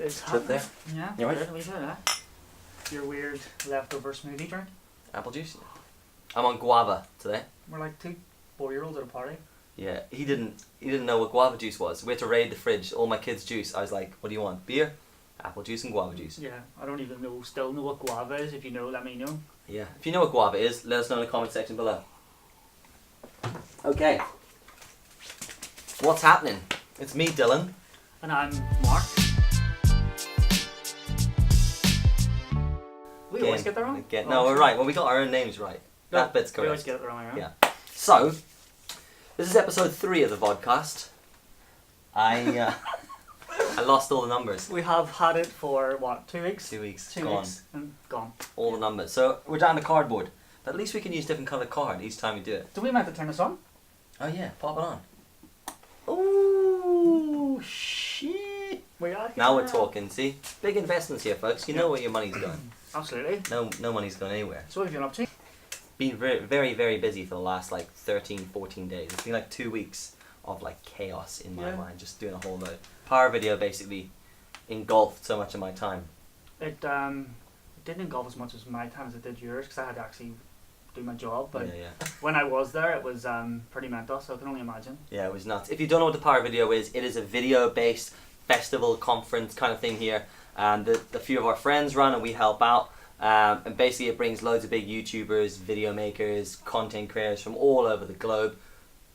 is Sit there. Yeah, You right? good, we do that. Your weird leftover smoothie drink. Apple juice. I'm on guava today. We're like 2 4-year-olds at a party. Yeah, he didn't know what guava juice was. We had to raid the fridge, all my kids' juice. I was like, what do you want? Beer, apple juice and guava juice. Yeah, I don't even still know what guava is. If you know, let me know. Yeah, if you know what guava is, let us know in the comment section below. Okay. What's happening? It's me, Dylan. And I'm Mark. We always get that wrong? No, we're right. Well, we got our own names right. That bit's correct. We always get it the wrong way around. Yeah. So, this is episode 3 of the Vodcast. I lost all the numbers. We have had it for, what, 2 weeks? 2 weeks. 2 gone. weeks and gone. All the numbers. So, we're down to cardboard. But at least we can use different coloured card each time we do it. Do we meant to turn this on? Oh yeah, pop it on. Oh shit! We are. Now we're talking. See, big investments here, folks. You know where your money's going. Absolutely. No money's going anywhere. So what have you been up to? Been very, very, very busy for the last like 13, 14 days. It's been like 2 weeks of like chaos in my mind, just doing a whole load. Power video basically engulfed so much of my time. It didn't engulf as much as my time as it did yours, because I had to actually do my job. But Yeah. when I was there, it was pretty mental, so I can only imagine. Yeah, it was nuts. If you don't know what the Power Video is, it is a video-based festival, conference kind of thing here. The few of our friends run and we help out. And basically it brings loads of big YouTubers, video makers, content creators from all over the globe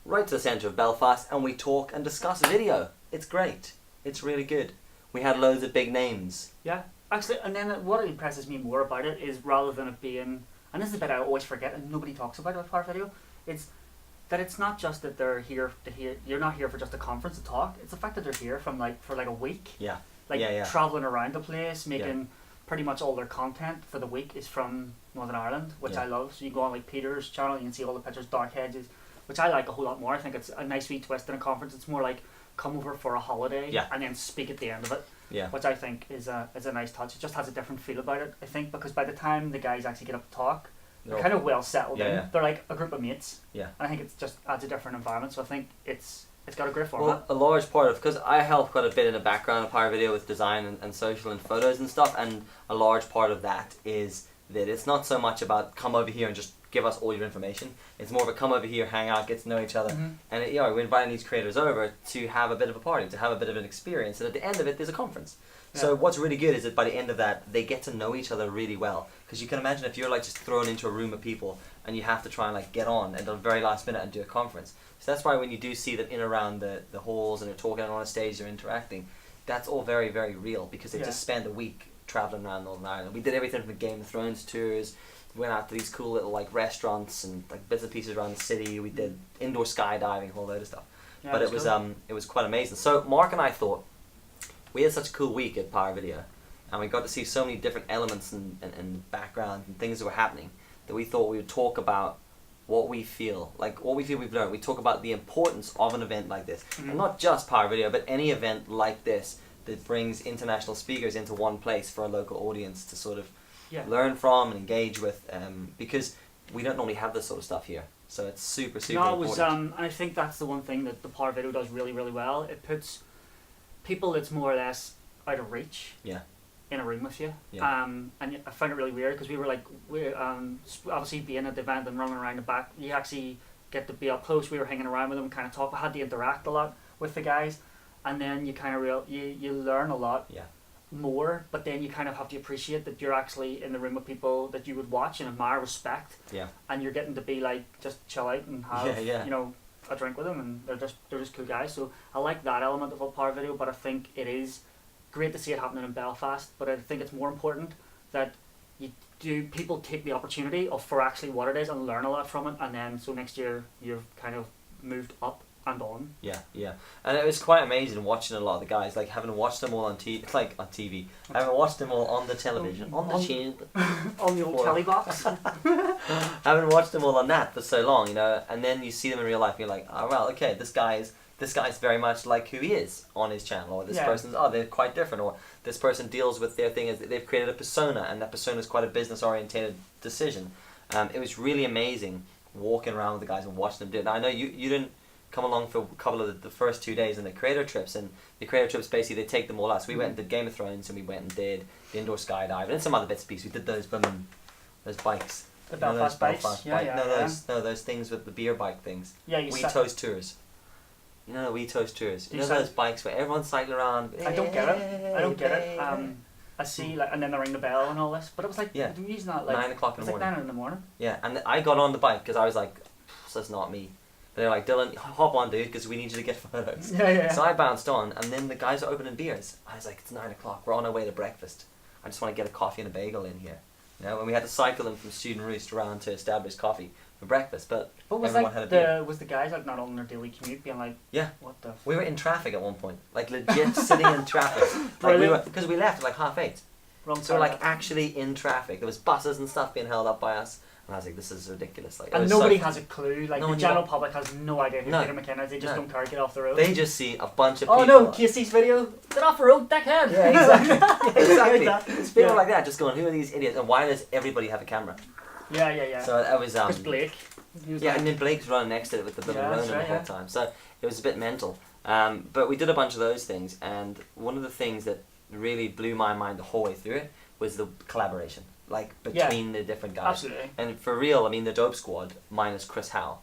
right to the centre of Belfast, and we talk and discuss video. It's great. It's really good. We had loads of big names. Yeah, actually, and then what impresses me more about it is, rather than it being, and this is a bit I always forget and nobody talks about with Power Video, it's that it's not just that they're here to hear, you're not here for just a conference to talk, it's the fact that they're here for like a week. Yeah. Travelling around the place, making pretty much all their content for the week is from Northern Ireland, which I love. So you go on like Peter's channel, you can see all the pictures, dark hedges, which I like a whole lot more. I think it's a nice wee twist in a conference. It's more like come over for a holiday and then speak at the end of it. Yeah. Which I think is a nice touch. It just has a different feel about it, I think, because by the time the guys actually get up to talk, they're kind of well settled in. Yeah. They're like a group of mates. Yeah. And I think it just adds a different environment. So I think it's got a great format. Well, a large part of, because I help quite a bit in the background of Power Video with design and social and photos and stuff, and a large part of that is that it's not so much about come over here and just give us all your information. It's more of a come over here, hang out, get to know each other. Mm-hmm. And we're inviting these creators over to have a bit of a party, to have a bit of an experience, and at the end of it there's a conference. Yeah. So what's really good is that by the end of that they get to know each other really well, because you can imagine if you're like just thrown into a room of people and you have to try and like get on at the very last minute and do a conference. So that's why when you do see them in around the halls and they're talking on a stage, they're interacting, that's all very, very real, because they just spent a week travelling around Northern Ireland. We did everything from Game of Thrones tours, we went out to these cool little like restaurants and like bits and pieces around the city. We did indoor skydiving, a whole load of stuff. Yeah, but it was quite amazing. So Mark and I thought we had such a cool week at Power Video, and we got to see so many different elements and background and things that were happening, that we thought we would talk about what we feel we've learned. We talk about the importance of an event like this, and not just Power Video, but any event like this that brings international speakers into one place for a local audience to sort of learn from and engage with, because we don't normally have this sort of stuff here. So it's super important. I think that's the one thing that the Power Video does really, really well. It puts people that's more or less out of reach in a room with you. Yeah. And I found it really weird, because we obviously being at the event and running around the back, you actually get to be up close. We were hanging around with them, kind of talk. We had to interact a lot with the guys, and then you kind of you learn a lot more. But then you kind of have to appreciate that you're actually in the room with people that you would watch and admire, respect. Yeah. And you're getting to be like just chill out and have you know, a drink with them, and they're just cool guys. So I like that element of a Power Video, but I think it is great to see it happening in Belfast. But I think it's more important that people take the opportunity for actually what it is and learn a lot from it, and then so next year you've kind of moved up and on. Yeah. And it was quite amazing watching a lot of the guys, like having watched them all on TV, having watched them all on the television, on the tube, on the old telly box. Having watched them all on that for so long, you know, and then you see them in real life, and you're like, oh well, okay, this guy's very much like who he is on his channel, or this person's, they're quite different, or this person deals with their thing as they've created a persona, and that persona is quite a business oriented decision. It was really amazing walking around with the guys and watching them do it. Now I know you come along for a couple of the first 2 days in the creator trips, and the creator trips basically they take them all out. So we went and did Game of Thrones, and we went and did the indoor skydive and some other bits and pieces. We did those bikes. The Belfast bikes. Those things with the beer bike things. Yeah, We Toast Tours. You know, We Toast Tours. You know those bikes where everyone's cycling around. I don't get it. I see, like, and then they ring the bell and all this, but it was like, the reason that, like, 9 o'clock in the morning. Like 9 in the morning. Yeah, and I got on the bike because I was like, that's not me. But they're like, Dylan, hop on, dude, because we need you to get photos. Yeah. So I bounced on, and then the guys are opening beers. I was like, it's 9 o'clock. We're on our way to breakfast. I just want to get a coffee and a bagel in here. You know, and we had to cycle them from Student Roost around to Established Coffee for breakfast. But was everyone had a beer. Was the guys like not on their daily commute being like, what the? We were in traffic at one point, like legit sitting in traffic. Like because we left at like 8:30. So we're like actually in traffic. There was buses and stuff being held up by us. And I was like, this is ridiculous. Like, and nobody has a clue. Like, the general public has no idea who Peter McKenna is. They just don't care. Get off the road. They just see a bunch of people. Oh no, Casey's video. Get off the road, dickhead. Yeah, exactly. It's people like that just going, who are these idiots? And why does everybody have a camera? Yeah. So that was Because Blake. And then Blake's running next to it with the little Ronin the whole time. So it was a bit mental. But we did a bunch of those things, and one of the things that really blew my mind the whole way through it was the collaboration. Like, between the different guys. Absolutely. And for real, I mean, the Dope Squad, minus Chris Howe,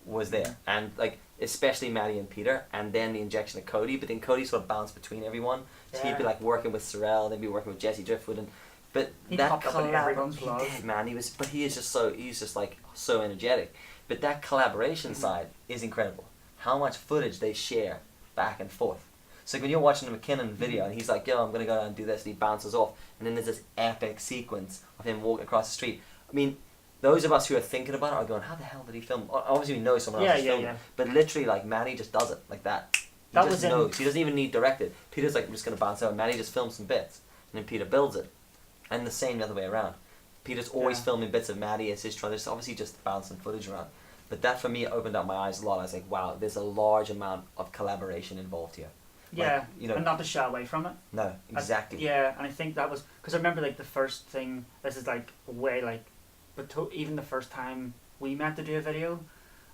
was there. And, like, especially Maddie and Peter, and then the injection of Cody, but then Cody sort of bounced between everyone. So he'd be, like, working with Sorrel, they'd be working with Jesse Driftwood, but that collaboration, he did, man. He's just, like, so energetic. But that collaboration side is incredible. How much footage they share back and forth. So when you're watching the McKinnon video and he's like, yo, I'm going to go and do this, and he bounces off, and then there's this epic sequence of him walking across the street. I mean, those of us who are thinking about it are going, how the hell did he film? Obviously we know someone else is filming, but literally, like, Maddie just does it like that. He just knows. He doesn't even need directed. Peter's like, I'm just going to bounce out. Maddie just films some bits, and then Peter builds it. And the same the other way around. Peter's always filming bits of Maddie as his trying. There's obviously just bouncing footage around. But that for me opened up my eyes a lot. I was like, wow, there's a large amount of collaboration involved here. Yeah, like, you know, and not to shy away from it. No, exactly. And I think that was because I remember like the first thing. This is like way like, but even the first time we met to do a video,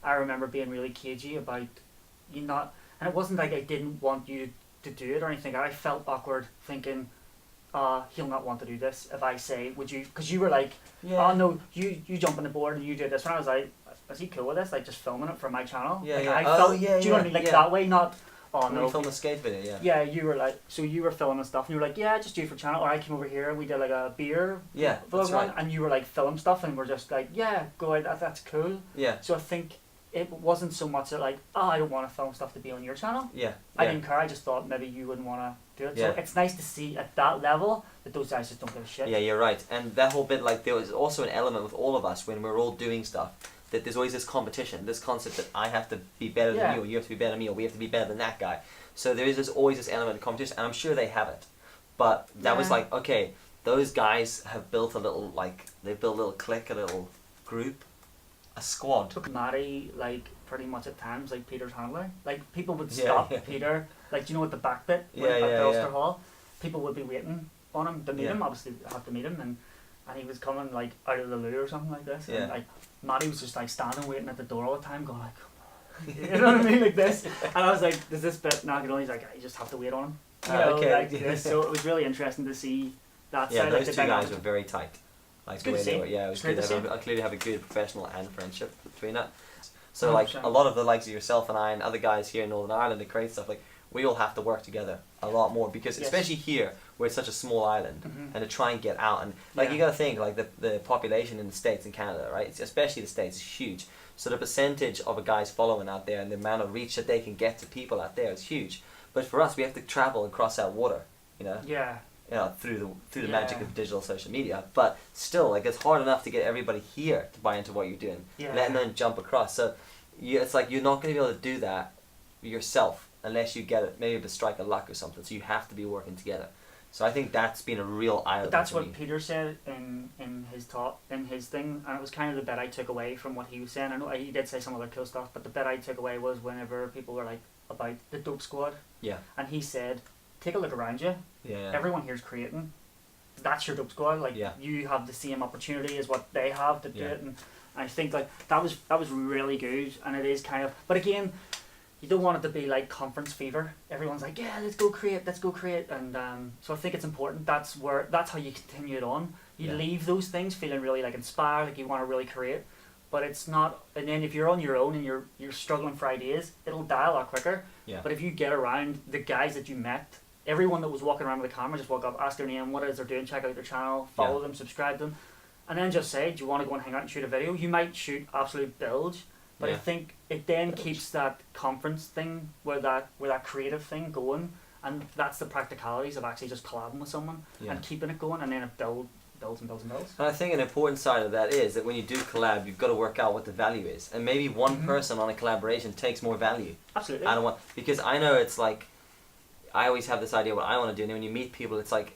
I remember being really cagey about you not, and it wasn't like I didn't want you to do it or anything. I felt awkward thinking, he'll not want to do this if I say, would you? Because you were like, oh no, you jump on the board and you do this. And I was like, is he cool with this? Like just filming it for my channel? Yeah, like, yeah. I felt, do you know what I mean? Like that way, not. Oh no! We filmed the skate video, Yeah, you were like, so you were filming stuff, and you were like, yeah, just do it for channel. Or I came over here, and we did like a beer vlog one, and you were like film stuff, and we're just like, yeah, go ahead, that's cool. Yeah. So I think it wasn't so much that like, oh, I don't want to film stuff to be on your channel. Yeah. I didn't care. I just thought maybe you wouldn't want to do it. Yeah. So it's nice to see at that level that those guys just don't give a shit. Yeah, you're right. And that whole bit, like, there was also an element with all of us when we're all doing stuff. That there's always this competition, this concept that I have to be better than you, or you have to be better than me, or we have to be better than that guy. So there is always this element of competition, and I'm sure they have it. But that was like, okay, those guys have built a little, like, they've built a little clique, a little group, a squad. Took Matty, like, pretty much at times, like Peter's handler. Like, people would stop Peter, like, do you know what the back bit? At Ulster Hall? People would be waiting on him to meet him, obviously I have to meet him, and he was coming, like, out of the loo or something like this. And, like, Matty was just like standing waiting at the door all the time going like, you know what I mean, like this. And I was like, does this bit not get on? He's like, you just have to wait on him. You know, like this. So it was really interesting to see that side. Those like, two guys were very tight. Like the way they were, it was good. I clearly have a good professional and friendship between that. So 100%. Like a lot of the likes of yourself and I and other guys here in Northern Ireland that create stuff, like we all have to work together a lot more because especially here where it's such a small island and to try and get out and like you got to think like the population in the States and Canada, right? It's, especially the States is huge. So the percentage of a guy's following out there and the amount of reach that they can get to people out there is huge. But for us, we have to travel and cross that water, you know. Yeah. You know, through the magic of digital social media. But still, like it's hard enough to get everybody here to buy into what you're doing, let alone jump across. So it's like you're not going to be able to do that yourself unless you get it, maybe a strike of luck or something. So you have to be working together. So I think that's been a real eye-opener. That's what Peter said in his talk, in his thing, and it was kind of the bit I took away from what he was saying. I know he did say some other cool stuff, but the bit I took away was whenever people were like about the Dope Squad. Yeah. And he said, take a look around you. Yeah. Everyone here's creating. That's your Dope Squad. Like you have the same opportunity as what they have to do it, and I think like that was really good, and it is kind of. But again, you don't want it to be like conference fever. Everyone's like, yeah, let's go create, and so I think it's important. That's how you continue it on. You leave those things feeling really like inspired, like you want to really create, but it's not. And then if you're on your own and you're struggling for ideas, it'll die a lot quicker. Yeah. But if you get around the guys that you met, everyone that was walking around with a camera, just walk up, ask their name, what it is they're doing, check out their channel, follow them, subscribe them, and then just say, do you want to go and hang out and shoot a video? You might shoot absolute bilge. But I think it then keeps that conference thing where that creative thing going, and that's the practicalities of actually just collabing with someone and keeping it going, and then it builds and builds and builds. And I think an important side of that is that when you do collab, you've got to work out what the value is, and maybe one person on a collaboration takes more value. Absolutely. I don't want, because I know it's like, I always have this idea what I want to do, and then when you meet people, it's like,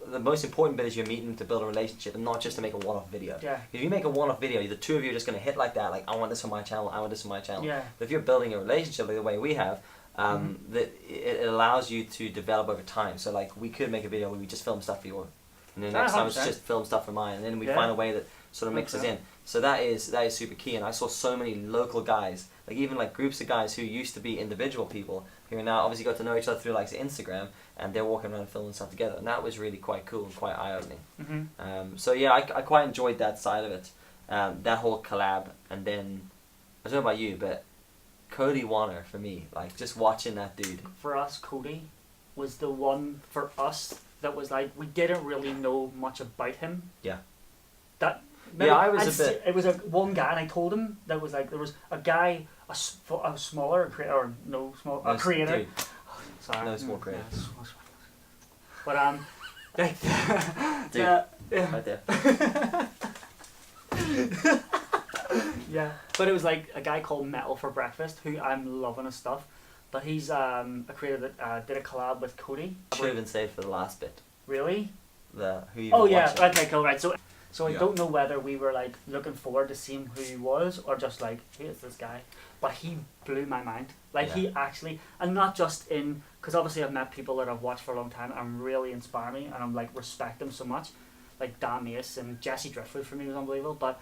the most important bit is you're meeting to build a relationship and not just to make a one-off video. Yeah. If you make a one-off video, the two of you are just going to hit like that, like, I want this for my channel, I want this for my channel. Yeah. But if you're building a relationship like the way we have, that it allows you to develop over time. So like, we could make a video where we just film stuff for yours, and then next time it's just film stuff for mine, and then we find a way that sort of mixes in. So that is super key, and I saw so many local guys, like even like groups of guys who used to be individual people, who are now obviously got to know each other through like Instagram, and they're walking around filming stuff together, and that was really quite cool and quite eye-opening. So yeah, I quite enjoyed that side of it, that whole collab. And then, I don't know about you, but Cody Warner, for me, like just watching that dude. For us, Cody was the one for us that was like, we didn't really know much about him. Yeah. That. Yeah, I was a bit. It was one guy, and I told him that was like, there was a guy, a smaller creator, or no small, a creator. Dude. Sorry. No small creator. But like, dude, right there. Yeah, but it was like a guy called Metal for Breakfast, who I'm loving his stuff. But he's a creator that did a collab with Cody. Should have been saved for the last bit. Really? Who you Okay, cool, right. So I don't know whether we were like looking forward to seeing who he was, or just like, who is this guy? But he blew my mind. Like he actually, and not just in, because obviously I've met people that I've watched for a long time and really inspire me, and I'm like respect them so much. Like Dan Mace and Jesse Driftwood for me was unbelievable. But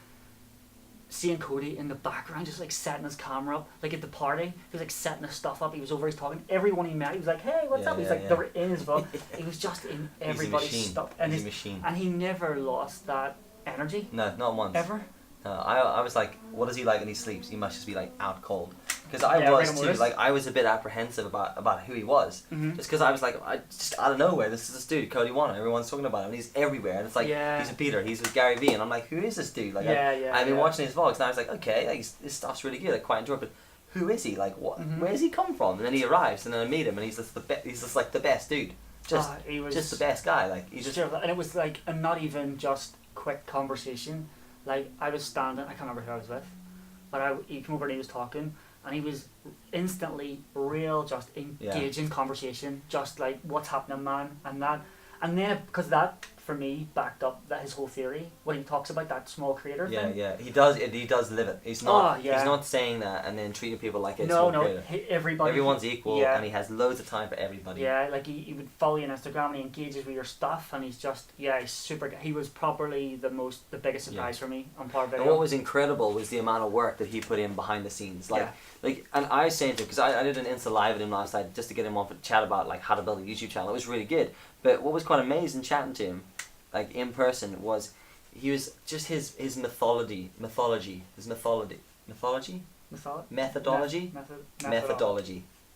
seeing Cody in the background, just like setting his camera up, like at the party, he was like setting his stuff up. He was over, he's talking. Everyone he met, he was like, "Hey, what's up?" He's like, they were in his vlog. He was just in everybody's stuff, and he's a machine. And he never lost that energy. No, not once. Ever. I was like, what is he like when he sleeps? He must just be like out cold. Because I was too. Like I was a bit apprehensive about who he was. Just because I was like, just out of nowhere, this is this dude, Cody Warner. Everyone's talking about him, and he's everywhere. And it's like, he's with Peter, he's with Gary Vee, and I'm like, who is this dude? Like, I've been watching his vlogs, and I was like, okay, like, his stuff's really good. I quite enjoy it, but who is he? Like, what? Where does he come from? And then he arrives, and then I meet him, and he's just he's just like the best dude. Just the best guy. Like he's just. And it was like, and not even just quick conversation. Like I was standing, I can't remember who I was with, but he came over and he was talking, and he was instantly real, just engaging conversation, just like, what's happening, man, and then because that for me backed up that his whole theory when he talks about that small creator thing. He does live it. He's not saying that and then treating people like it's everyone's equal, and he has loads of time for everybody. Like he would follow you on Instagram, and he engages with your stuff, and he's just he's super. He was probably the biggest surprise for me on Power Video. And what was incredible was the amount of work that he put in behind the scenes. And I was saying to him, because I did an Insta Live with him last night just to get him on for chat about like how to build a YouTube channel. It was really good. But what was quite amazing chatting to him, like in person, was he was just his methodology. Is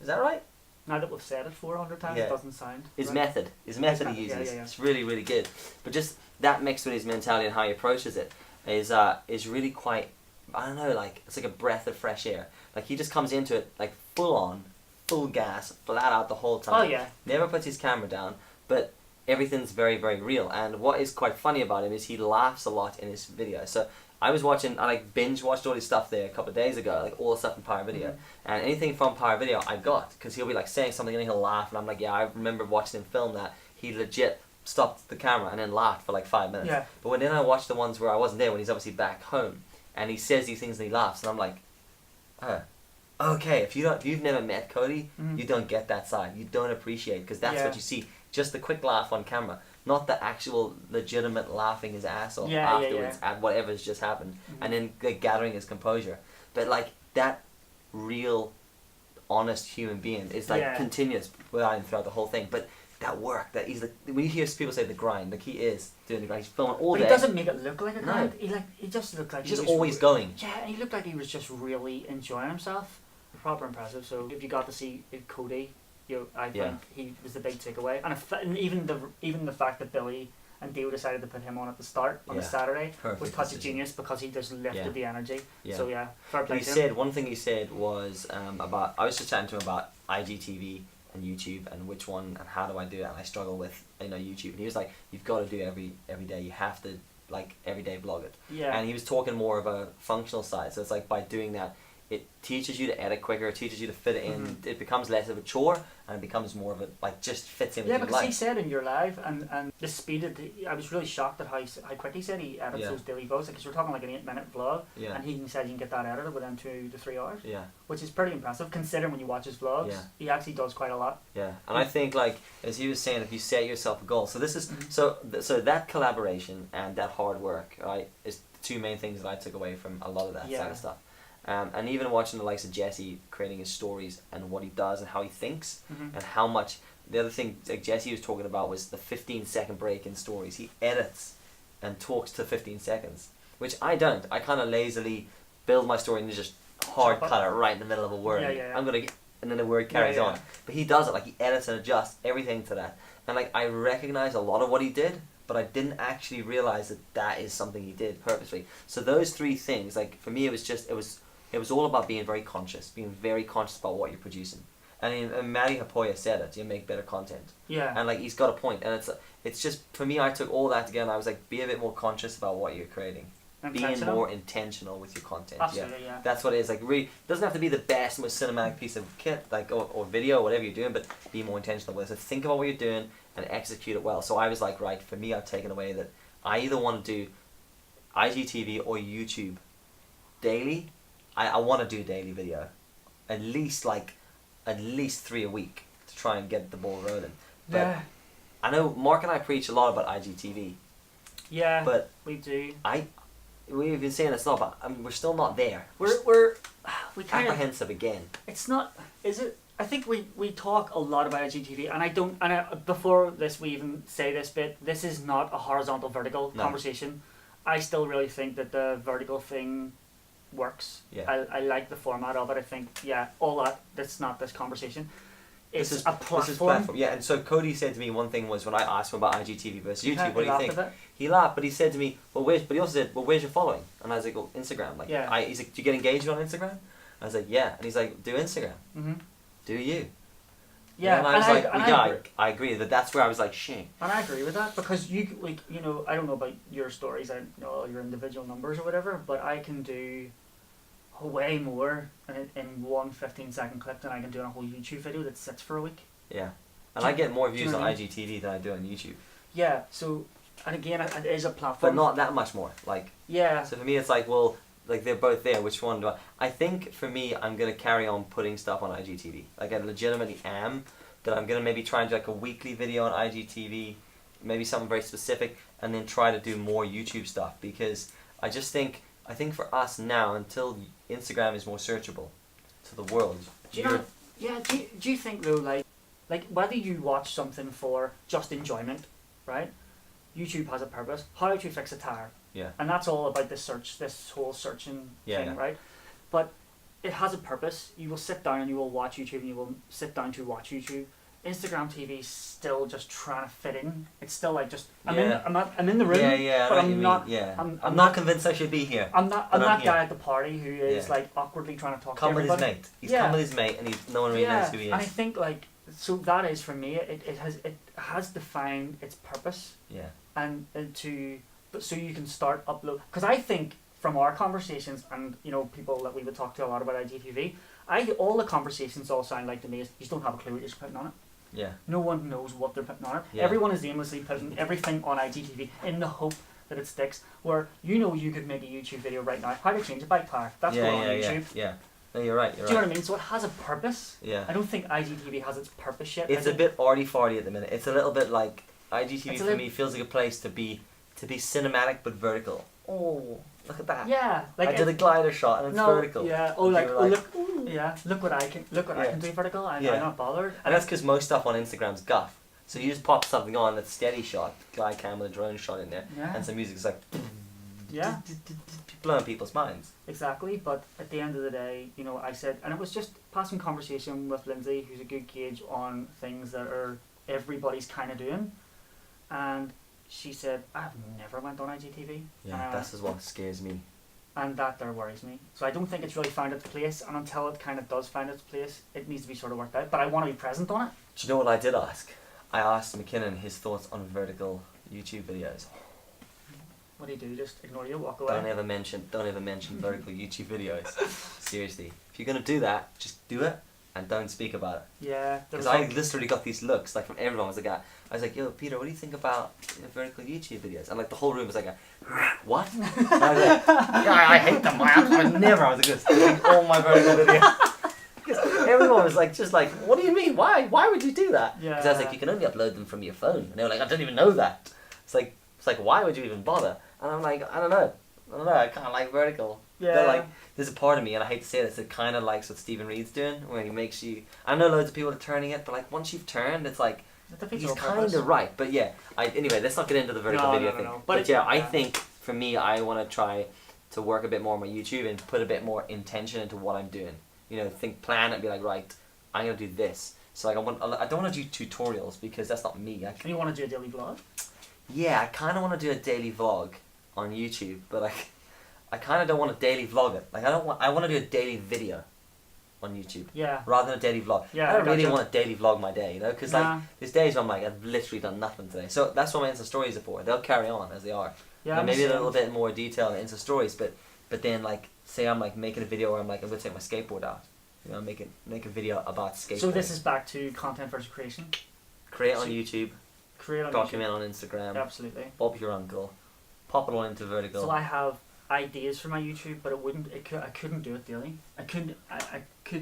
that right? Now that we've said it 400 times, it doesn't sound. His method he uses. It's really, really good. But just that mixed with his mentality and how he approaches it is really quite, I don't know, like it's like a breath of fresh air. Like he just comes into it like full gas, flat out the whole time. Never puts his camera down, but everything's very, very real. And what is quite funny about him is he laughs a lot in his videos. So I like binge watched all his stuff there a couple of days ago, like all the stuff from Power Video. And anything from Power Video I got, because he'll be like saying something and he'll laugh, and I'm like, I remember watching him film that. He legit stopped the camera and then laughed for like 5 minutes. But then I watched the ones where I wasn't there, when he's obviously back home, and he says these things and he laughs, and I'm like, okay, if you've never met Cody, you don't get that side. You don't appreciate, because that's what you see. Just the quick laugh on camera, not the actual legitimate laughing his ass off afterwards at whatever's just happened, and then like, gathering his composure. But like that real, honest human being. It's like continuous without him throughout the whole thing. But that work, that he's like, when you hear people say the grind, like he is doing the grind. He's filming all day. But he doesn't make it look like a grind. He just looked like he's just always going. Yeah, he looked like he was just really enjoying himself. Proper impressive. So if you got to see Cody, I think he was the big takeaway. And even the fact that Billy and Dio decided to put him on at the start on the Saturday was touch of genius, because he just lifted the energy. Yeah. So fair play to him. One thing he said was about, I was just chatting to him about IGTV and YouTube and which one and how do I do it, and I struggle with YouTube, and he was like, you've got to do every day, you have to like everyday blog it. And he was talking more of a functional side, so it's like by doing that it teaches you to edit quicker, it teaches you to fit it in, it becomes less of a chore and it becomes more of a, like, just fits in with your life. Yeah, because he said in your live, and the speed of I was really shocked at how quick he said he edits those daily vlogs, because we're talking like an 8-minute vlog, and he said you can get that edited within 2 to 3 hours, which is pretty impressive considering when you watch his vlogs. He actually does quite a lot. And I think, like, as he was saying, if you set yourself a goal, so this is, so that collaboration and that hard work, right, is the two main things that I took away from a lot of that side of stuff. And even watching the likes of Jesse creating his stories and what he does and how he thinks and how much, the other thing like Jesse was talking about was the 15-second break in stories. He edits and talks to 15 seconds, which I don't. I kind of lazily build my story and just hard cut it right in the middle of a word. I'm gonna get, and then the word carries on. But he does it, like he edits and adjusts everything to that. And like I recognize a lot of what he did, but I didn't actually realize that is something he did purposely. So those 3 things, like for me, it was all about being very conscious about what you're producing. And Matty Hapoya said it, you make better content. And like he's got a point, and it's just, for me, I took all that together and I was like, be a bit more conscious about what you're creating. Being more intentional with your content. Absolutely, That's what it is. Like, really, it doesn't have to be the best, most cinematic piece of kit, like or video, whatever you're doing, but be more intentional with it. So think about what you're doing and execute it well. So I was like, right, for me, I've taken away that I either want to do IGTV or YouTube daily. I want to do a daily video, at least 3 a week to try and get the ball rolling. But I know Mark and I preach a lot about IGTV. Yeah, but we do. We've been saying it's not, but I mean, we're still not there. We kind apprehensive again. It's not. Is it? I think we talk a lot about IGTV, and I don't. And before this, we even say this bit. This is not a horizontal vertical conversation. I still really think that the vertical thing works. I like the format of it. I think all that's not this conversation. It's a platform. This is platform. And so Cody said to me, one thing was when I asked him about IGTV versus YouTube, what do you think? He laughed, but he said to me, but he also said, where's your following? And I was like, well, Instagram. Like, he's like, do you get engagement on Instagram? I was like, yeah. And he's like, do Instagram. Do you? Yeah, and I was I agree. That's where I was like, shit. And I agree with that, because you I don't know about your stories, I don't know your individual numbers or whatever, but I can do way more in one 15-second clip than I can do in a whole YouTube video that sits for a week. Yeah, and I get more views on IGTV than I do on YouTube. Yeah, so, and again, it is a platform. But not that much more, like. Yeah. So for me, it's like, well, like they're both there, which one do I think for me, I'm going to carry on putting stuff on IGTV. Like I legitimately am, that I'm going to maybe try and do like a weekly video on IGTV, maybe something very specific, and then try to do more YouTube stuff, because I think for us now, until Instagram is more searchable to the world. Do you think though, like whether you watch something for just enjoyment, right? YouTube has a purpose. How to fix a tire. Yeah. And that's all about this whole searching thing, right? But it has a purpose. You will sit down and you will watch YouTube, and you will sit down to watch YouTube. Instagram TV is still just trying to fit in. It's still like just I'm in the room, but I'm not. Yeah. I'm not convinced I should be here. I'm that guy at the party who is like awkwardly trying to talk to everybody. With his mate. He's come with his mate, and no one really knows who he is. And I think like so that is for me. It has defined its purpose. Yeah. And so you can start upload, because I think from our conversations and people that we would talk to a lot about IGTV, all the conversations all sound like to me is you just don't have a clue what you're putting on it. Yeah. No one knows what they're putting on it. Yeah. Everyone is aimlessly putting everything on IGTV in the hope that it sticks. Where you could make a YouTube video right now, how to change a bike tire. That's going on YouTube. Yeah. No, you're right. Do you know what I mean? So it has a purpose. Yeah. I don't think IGTV has its purpose yet. It's a bit arty-farty at the minute. It's a little bit like IGTV for me feels like a place to be cinematic but vertical. Oh, Look at that. Yeah, like I did a glider shot and it's vertical. Yeah. Oh, like, look what I can do vertical. I'm not bothered. And that's because most stuff on Instagram's guff. So you just pop something on that's steady shot, glide cam with a drone shot in there, and some music is like. Yeah. Blowing people's minds. Exactly, but at the end of the day, you know, I said, and it was just passing conversation with Lindsay, who's a good gauge on things that are everybody's kind of doing, and she said, I've never went on IGTV. Yeah, this is what scares me. And that there worries me. So I don't think it's really found its place, and until it kind of does find its place, it needs to be sort of worked out, but I want to be present on it. Do you know what I did ask? I asked McKinnon his thoughts on vertical YouTube videos. What do you do? Just ignore you, walk away? Don't ever mention vertical YouTube videos. Seriously. If you're going to do that, just do it and don't speak about it. Yeah. Because I literally got these looks like from everyone. I was like, yo, Peter, what do you think about vertical YouTube videos? And like the whole room was like, what? And I was like, yeah, I hate them. I was like, delete all my vertical videos. Because everyone was like, just like, what do you mean? Why? Why would you do that? Yeah. Because I was like, you can only upload them from your phone. And they were like, I didn't even know that. It's like, why would you even bother? And I'm like, I don't know. I kind of like vertical. Yeah. But like, there's a part of me, and I hate to say this, it kind of likes what Stephen Reed's doing, where he makes you. I know loads of people are turning it, but like once you've turned, it's like he's kind of right. But yeah, anyway, let's not get into the vertical video thing. No. But yeah, I think for me, I want to try to work a bit more on my YouTube and put a bit more intention into what I'm doing. You know, plan and be like, right, I'm gonna do this. So like, I don't want to do tutorials because that's not me. And you want to do a daily vlog? Yeah, I kind of want to do a daily vlog on YouTube, but like, I kind of don't want to daily vlog it. Like, I want to do a daily video on YouTube. Yeah. Rather than a daily vlog. Yeah. I don't really want to daily vlog my day, you know, because like there's days where I'm like, I've literally done nothing today. So that's what my Insta stories are for. They'll carry on as they are. Yeah. Maybe a little bit more detail in Insta stories, but then like, say I'm like making a video where I'm like, I'm gonna take my skateboard out. You know, make a video about skateboarding. So this is back to content versus creation. Create on YouTube. Document YouTube. on Instagram. Absolutely. Bob your uncle. Pop it all into vertical. So I have ideas for my YouTube, but I couldn't do it daily. I could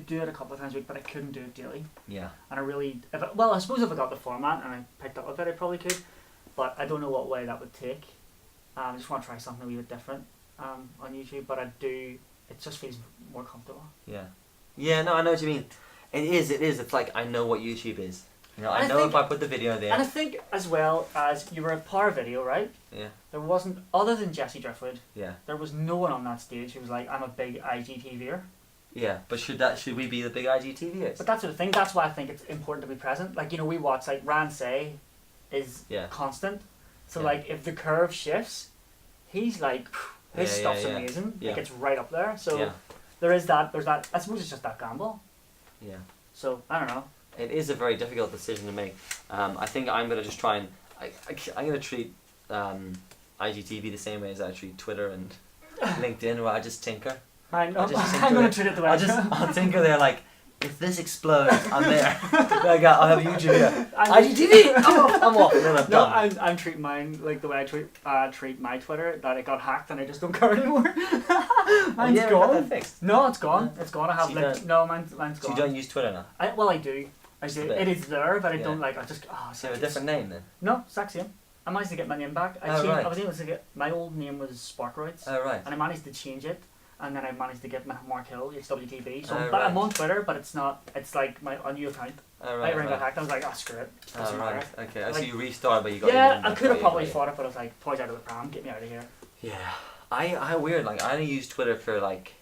do it a couple of times a week, but I couldn't do it daily. Yeah. And I suppose if I got the format and I picked up with it, I probably could, but I don't know what way that would take. I just want to try something a wee bit different on YouTube, but it just feels more comfortable. Yeah. Yeah, no, I know what you mean. It is. It's like, I know what YouTube is. You know, I know if I put the video there. And I think as well as you were at Power Video, right? Yeah. There wasn't, other than Jesse Driftwood, yeah, there was no one on that stage who was like, I'm a big IGTVer. Yeah, but should we be the big IGTVers? But that's the thing, that's why I think it's important to be present. Like, you know, we watch, like, Rand Say is constant. So, like, if the curve shifts, he's like, his stuff's amazing. Yeah. Like, it's right up there. So, there's that, I suppose it's just that gamble. Yeah. So, I don't know. It is a very difficult decision to make. I think I'm going to just try and... I'm going to treat IGTV the same way as I treat Twitter and LinkedIn, where I just tinker. I know. I'm going to treat it the way I'll tinker there, like, if this explodes, I'm there. I'll have a YouTube video. IGTV! I'm off. And then I'm done. I'm treating mine like the way I treat my Twitter, that it got hacked and I just don't care anymore. Mine's gone. No, it's gone. It's gone. I have mine's gone. So you don't use Twitter now? I do. I do. It is there, but I don't like. I just. So you have a different name then? No, exact same. I managed to get my name back. I was able to get my old name was Sparkroids. Oh right. And I managed to change it. And then I managed to get Mark Hill, it's WTB. So I'm on Twitter, but it's not. It's like a new account. I got hacked. I was like, screw it. Doesn't matter. Okay. Like, so you restarted, but you got. Yeah, I could have probably fought it, but I was like, toys out of the pram, get me out of here. Yeah, I weird. Like, I only use Twitter for like.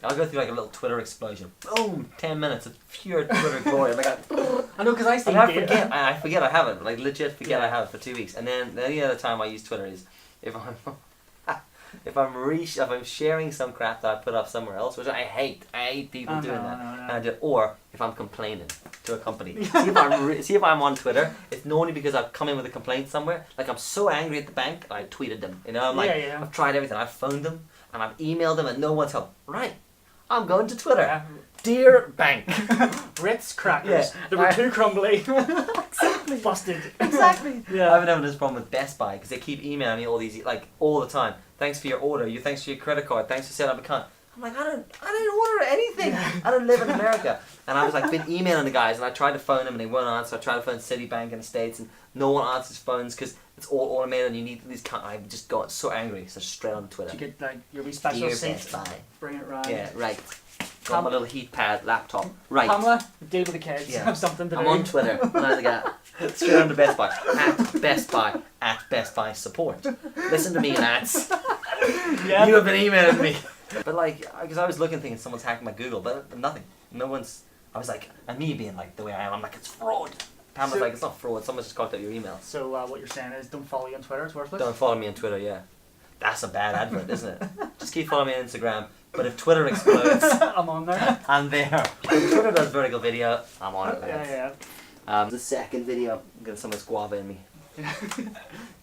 I'll go through like a little Twitter explosion. Boom! 10 minutes of pure Twitter glory. Like I know, because I still I forget I have it. Like legit forget I have it for 2 weeks. And then the only other time I use Twitter is if I'm sharing some crap that I put up somewhere else, which I hate. I hate people doing that. And I do, or if I'm complaining to a company. See if I'm on Twitter, it's normally because I've come in with a complaint somewhere. Like I'm so angry at the bank, I tweeted them. You know, I'm like, I've tried everything. I've phoned them and I've emailed them and no one's helped. Right, I'm going to Twitter. Yeah. Dear bank, Ritz crackers. They were too crumbly. Exactly. Busted. Exactly. Yeah. I've been having this problem with Best Buy because they keep emailing me all the time. Thanks for your order. Thanks for your credit card. Thanks for setting up an account. I'm like, I didn't order anything. I don't live in America. And I was like, been emailing the guys, and I tried to phone them, and they won't answer. I tried to phone Citibank in the States, and no one answers phones because it's all automated, and you need these. I just got so angry, so straight on Twitter. Did you get like your wee special seat? Bring it round. Yeah, right. Got my little heat pad laptop. Right. Pamela, deal with the kids. Yeah. Have something to do. I'm on Twitter. When I get straight on to Best Buy. At Best Buy support. Listen to me, lads. Yeah. You have been emailing me. But like, because I was looking thinking someone's hacking my Google, but nothing. No one's. I was like, and me being like the way I am, I'm like, it's fraud. Pam was like, it's not fraud. Someone just cocked up your email. So what you're saying is, don't follow you on Twitter. It's worthless. Don't follow me on Twitter. Yeah, that's a bad advert, isn't it? Just keep following me on Instagram. But if Twitter explodes, I'm on there. I'm there. If Twitter does vertical video, I'm on it. Yeah. The second video, I'm getting so much guava in me.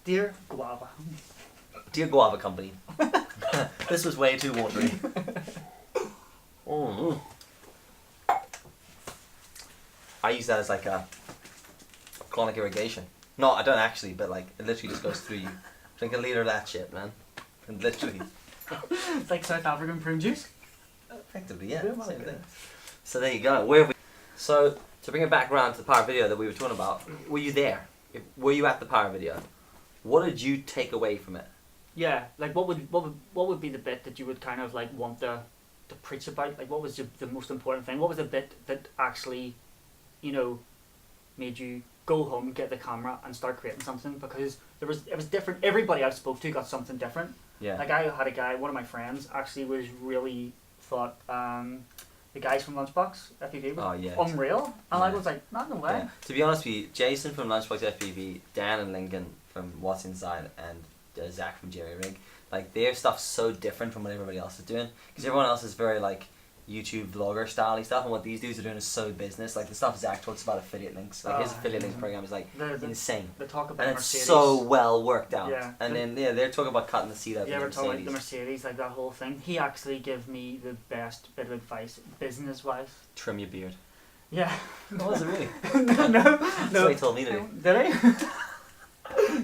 Dear Guava. Dear Guava Company. This was way too watery. Mm. I use that as like a chronic irrigation. No, I don't actually, but like it literally just goes through you. Drink a liter of that shit, man. And literally. It's like South African prune juice. Effectively, yeah. Same thing. So there you go. Where have we? So to bring it back around to the power video that we were talking about, were you there? Were you at the power video? What did you take away from it? Yeah, like what would be the bit that you would kind of like want to preach about? Like what was the most important thing? What was the bit that actually, you know, made you go home, get the camera and start creating something? Because it was different. Everybody I've spoke to got something different. Yeah. Like I had a guy, one of my friends actually was really thought the guys from Lunchbox FPV was unreal. And I was like, not no way. Yeah. To be honest with you, Jason from Lunchbox FPV, Dan and Lincoln from What's Inside, and Zach from Jerry Rig, like their stuff's so different from what everybody else is doing. Because everyone else is very like YouTube vlogger style stuff, and what these dudes are doing is so business. Like the stuff Zach talks about affiliate links, like his affiliate links program is like insane. They talk about and Mercedes. it's so well worked out. Yeah. And then they're talking about cutting the seat out. Yeah, we're talking about the Mercedes, like that whole thing. He actually gave me the best bit of advice business wise. Trim your beard. Yeah. Oh, was it really? no. That's what he told me to do. Did he?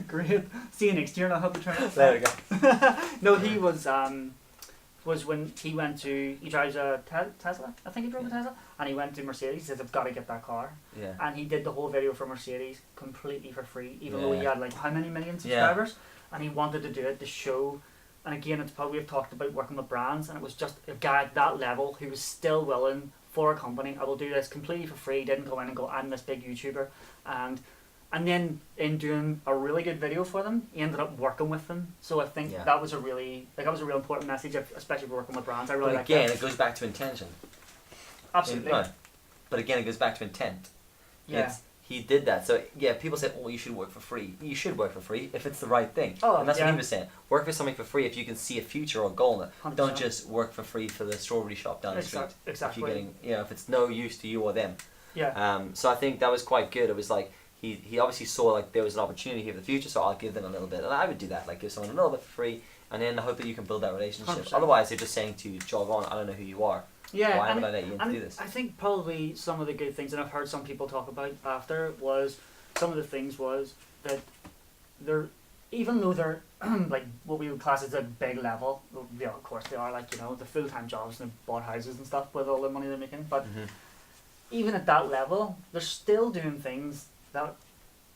Great. See you next year, and I'll help you try it. There we go. No, he was when he went to, he drives a Tesla, I think he drove a Tesla, and he went to Mercedes. He said, I've got to get that car. Yeah. And he did the whole video for Mercedes completely for free, even though he had like how many million subscribers, and he wanted to do it to show. And again, it's probably we've talked about working with brands, and it was just a guy at that level who was still willing for a company, I will do this completely for free, didn't go in and go, I'm this big YouTuber, and then in doing a really good video for them, he ended up working with them. So I think that was a real important message, especially for working with brands. I really like that. Again, it goes back to intention. Absolutely. But again, it goes back to intent. Yeah. He did that. So yeah, people say, oh, you should work for free. You should work for free if it's the right thing. Oh, and that's what he was saying. Work for something for free if you can see a future or goal in it. 100%. Don't just work for free for the strawberry shop down the street. Exactly. If you're getting, if it's no use to you or them. Yeah. So I think that was quite good. It was like, he obviously saw like there was an opportunity here for the future, so I'll give them a little bit. And I would do that, like give someone a little bit for free, and then I hope that you can build that relationship. 100%. Otherwise, they're just saying to you, jog on, I don't know who you are. Yeah, why would I let you do this? I think probably some of the good things, and I've heard some people talk about after, was some of the things was that they're, even though they're like what we would class as a big level, yeah, of course they are, like, you know, the full-time jobs and bought houses and stuff with all the money they're making, but even at that level, they're still doing things that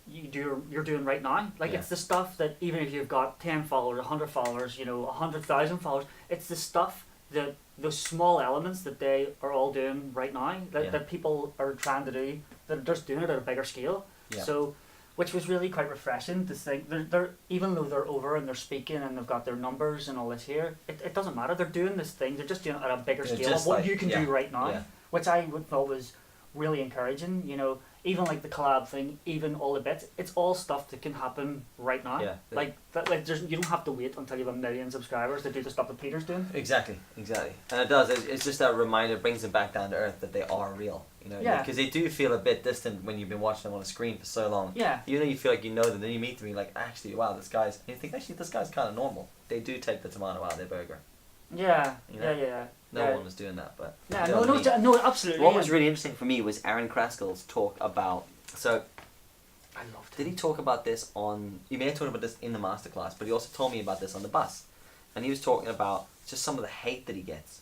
you're doing right now. Like it's the stuff that even if you've got 10 followers, 100 followers, 100,000 followers, it's the stuff that those small elements that they are all doing right now that people are trying to do, that are just doing it at a bigger scale. Yeah. So, which was really quite refreshing to think they're even though they're over and they're speaking and they've got their numbers and all this here, it doesn't matter. They're doing this thing. They're just doing it at a bigger scale of what you can do right now, which I would thought was really encouraging. Even like the collab thing, even all the bits, it's all stuff that can happen right now. Yeah. Like you don't have to wait until you have 1 million subscribers to do the stuff that Peter's doing. Exactly. And it does. It's just that reminder, brings them back down to earth that they are real. Because they do feel a bit distant when you've been watching them on a screen for so long. Yeah. You feel like you know them, then you meet them, you're like, actually, wow, this guy's. And you think, actually, this guy's kind of normal. They do take the tomato out of their burger. Yeah. No one was doing that, but no, absolutely. What was really interesting for me was Aaron Kraskell's talk about. So, I loved him. Did he talk about this on? You may have talked about this in the masterclass, but he also told me about this on the bus, and he was talking about just some of the hate that he gets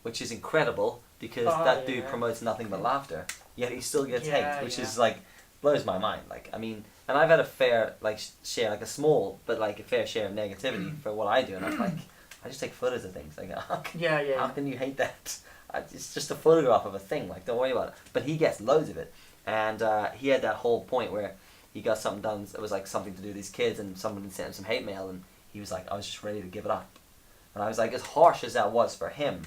which is incredible because that dude promotes nothing but laughter, yet he still gets hate, which is like blows my mind. Like, I mean, and I've had a fair share, like a small but like a fair share of negativity for what I do, and I'm like, I just take photos of things. Like, how can you hate that? It's just a photograph of a thing. Like, don't worry about it. But he gets loads of it, and he had that whole point where he got something done. It was like something to do with these kids, and someone sent him some hate mail, and he was like, I was just ready to give it up. And I was like, as harsh as that was for him,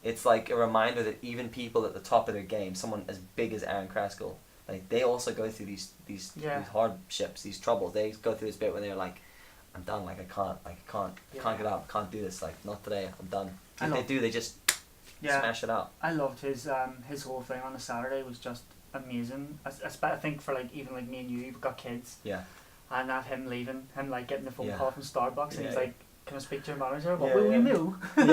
it's like a reminder that even people at the top of their game, someone as big as Aaron Kraskell, like they also go through these hardships, these troubles. They go through this bit when they're like, I'm done. Like I can't get up. Can't do this. Like, not today. I'm done. They just smash it out. I loved his whole thing on the Saturday was just amazing. I think for like even like me and you've got kids. Yeah. And not him leaving, him like getting the phone call from Starbucks, and he's like, "Can I speak to your manager? What will you do?" You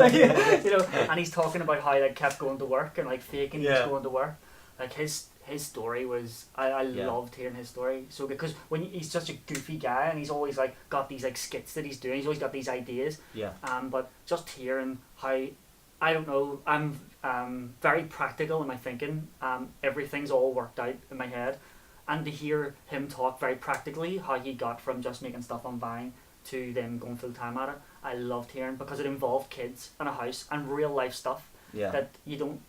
know, and he's talking about how he like kept going to work and like faking he was going to work. Like his story was, I loved hearing his story. So because when he's such a goofy guy and he's always like got these like skits that he's doing, he's always got these ideas. Yeah. But just hearing how, I don't know, I'm very practical in my thinking. Everything's all worked out in my head. And to hear him talk very practically how he got from just making stuff on Vine to then going full time at it, I loved hearing, because it involved kids and a house and real life stuff that you don't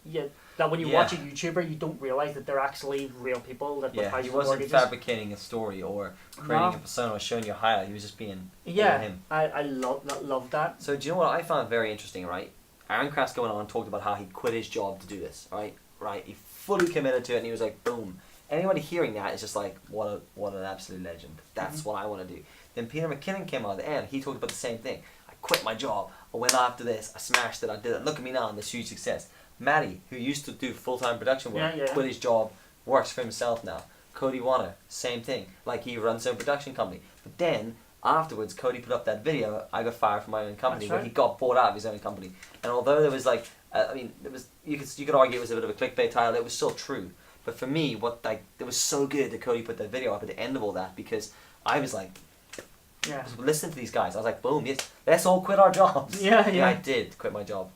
that when you watch a YouTuber you don't realise that they're actually real people. That he wasn't fabricating a story or creating a persona or showing you a highlight. He was just being him. I love that. So do you know what I found very interesting? Right, Aaron Kraskell went on and talked about how he quit his job to do this. Right, he fully committed to it, and he was like, boom. Anybody hearing that is just like, what an absolute legend. That's what I want to do. Then Peter McKinnon came out at the end. He talked about the same thing. I quit my job. I went after this. I smashed it. I did it. Look at me now. I'm this huge success. Matty, who used to do full-time production work, quit his job, works for himself now. Cody Warner, same thing. Like, he runs his own production company. But then, afterwards, Cody put up that video, I got fired from my own company, where he got bought out of his own company. And although there was like, you could argue it was a bit of a clickbait title, it was still true. But for me, it was so good that Cody put that video up at the end of all that, because I was like, listen to these guys. I was like, boom, yes, let's all quit our jobs. Yeah, I did quit my job.